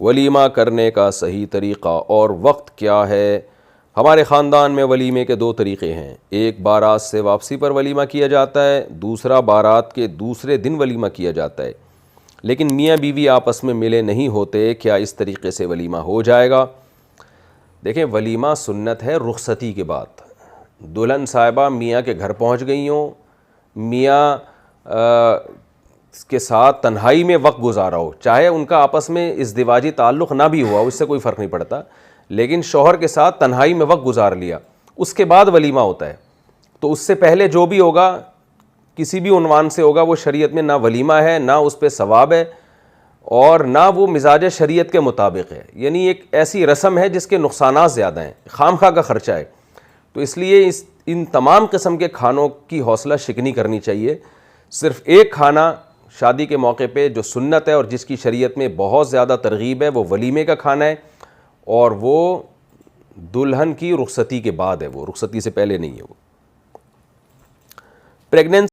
ولیمہ کرنے کا صحیح طریقہ اور وقت کیا ہے؟ ہمارے خاندان میں ولیمے کے 2 طریقے ہیں، ایک بارات سے واپسی پر ولیمہ کیا جاتا ہے، دوسرا بارات کے دوسرے دن ولیمہ کیا جاتا ہے، لیکن میاں بیوی آپس میں ملے نہیں ہوتے، کیا اس طریقے سے ولیمہ ہو جائے گا؟ دیکھیں، ولیمہ سنت ہے رخصتی کے بعد، دلہن صاحبہ میاں کے گھر پہنچ گئی ہوں، میاں کے ساتھ تنہائی میں وقت گزارا ہو، چاہے ان کا آپس میں ازدواجی تعلق نہ بھی ہوا، اس سے کوئی فرق نہیں پڑتا، لیکن شوہر کے ساتھ تنہائی میں وقت گزار لیا، اس کے بعد ولیمہ ہوتا ہے، تو اس سے پہلے جو بھی ہوگا کسی بھی عنوان سے ہوگا وہ شریعت میں نہ ولیمہ ہے، نہ اس پہ ثواب ہے، اور نہ وہ مزاج شریعت کے مطابق ہے، یعنی ایک ایسی رسم ہے جس کے نقصانات زیادہ ہیں، خام خواہ کا خرچہ ہے، تو اس لیے ان تمام قسم کے کھانوں کی حوصلہ شکنی کرنی چاہیے۔ صرف ایک کھانا شادی کے موقع پہ جو سنت ہے اور جس کی شریعت میں بہت زیادہ ترغیب ہے وہ ولیمے کا کھانا ہے، اور وہ دلہن کی رخصتی کے بعد ہے، وہ رخصتی سے پہلے نہیں ہے۔ وہ پریگننسی